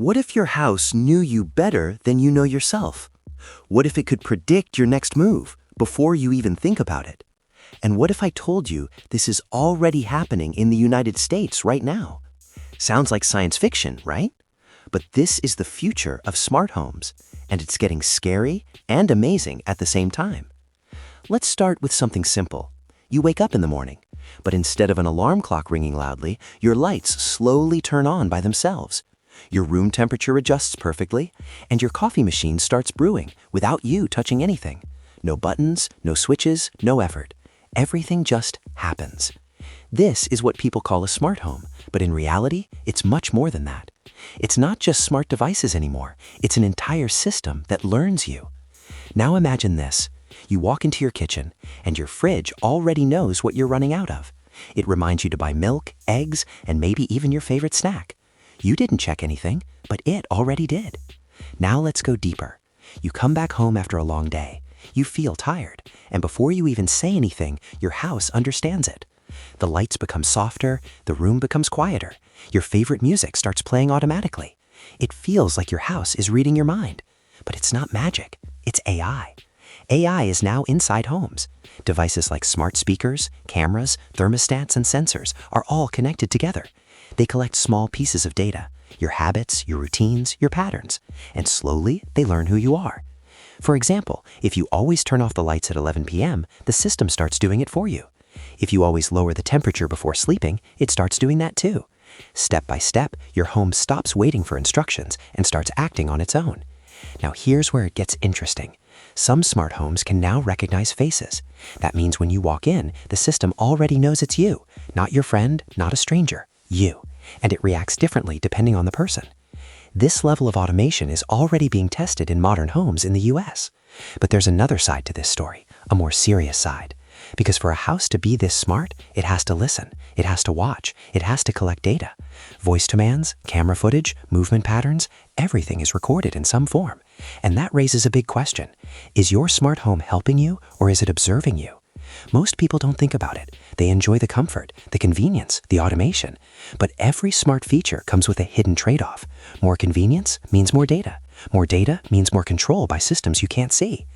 What if your house knew you better than you know yourself? What if it could predict your next move before you even think about it? And what if I told you this is already happening in the United States right now? Sounds like science fiction, right? But this is the future of smart homes, and it's getting scary and amazing at the same time. Let's start with something simple. You wake up in the morning, but instead of an alarm clock ringing loudly, your lights slowly turn on by themselves. Your room temperature adjusts perfectly, and your coffee machine starts brewing without you touching anything. No buttons, no switches, no effort. Everything just happens. This is what people call a smart home, but in reality, it's much more than that. It's not just smart devices anymore. It's an entire system that learns you. Now imagine this. You walk into your kitchen, and your fridge already knows what you're running out of. It reminds you to buy milk, eggs, and maybe even your favorite snack. You didn't check anything, but it already did. Now let's go deeper. You come back home after a long day. You feel tired, and before you even say anything, your house understands it. The lights become softer, the room becomes quieter. Your favorite music starts playing automatically. It feels like your house is reading your mind. But it's not magic, it's AI. AI is now inside homes. Devices like smart speakers, cameras, thermostats, and sensors are all connected together. They collect small pieces of data, your habits, your routines, your patterns, and slowly they learn who you are. For example, if you always turn off the lights at 11 p.m., the system starts doing it for you. If you always lower the temperature before sleeping, it starts doing that too. Step by step, your home stops waiting for instructions and starts acting on its own. Now here's where it gets interesting. Some smart homes can now recognize faces. That means when you walk in, the system already knows it's you, not your friend, not a stranger, you. And it reacts differently depending on the person. This level of automation is already being tested in modern homes in the US. But there's another side to this story, a more serious side. Because for a house to be this smart, it has to listen, it has to watch, it has to collect data. Voice commands, camera footage, movement patterns, everything is recorded in some form. And that raises a big question. Is your smart home helping you, or is it observing you? Most people don't think about it. They enjoy the comfort, the convenience, the automation. But every smart feature comes with a hidden trade-off. More convenience means more data. More data means more control by systems you can't see.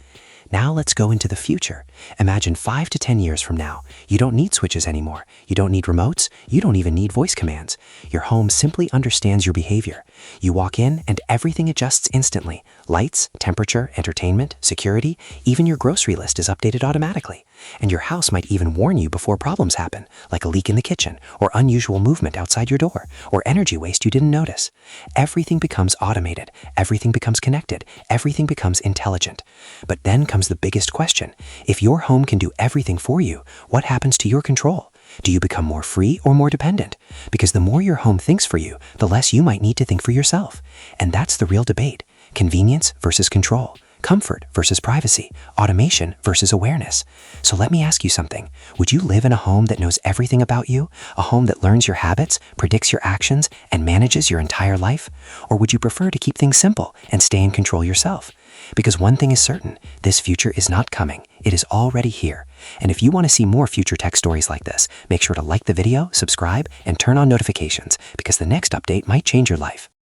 Now let's go into the future. Imagine 5 to 10 years from now. You don't need switches anymore. You don't need remotes. You don't even need voice commands. Your home simply understands your behavior. You walk in and everything adjusts instantly. Lights, temperature, entertainment, security, even your grocery list is updated automatically. And your house might even warn you before problems happen, like a leak in the kitchen, or unusual movement outside your door, or energy waste you didn't notice. Everything becomes automated. Everything becomes connected. Everything becomes intelligent. But then comes the biggest question. If your home can do everything for you, what happens to your control? Do you become more free or more dependent? Because the more your home thinks for you, the less you might need to think for yourself. And that's the real debate. Convenience versus control. Comfort versus privacy, automation versus awareness. So let me ask you something. Would you live in a home that knows everything about you? A home that learns your habits, predicts your actions, and manages your entire life? Or would you prefer to keep things simple and stay in control yourself? Because one thing is certain, this future is not coming. It is already here. And if you want to see more future tech stories like this, make sure to like the video, subscribe, and turn on notifications, because the next update might change your life.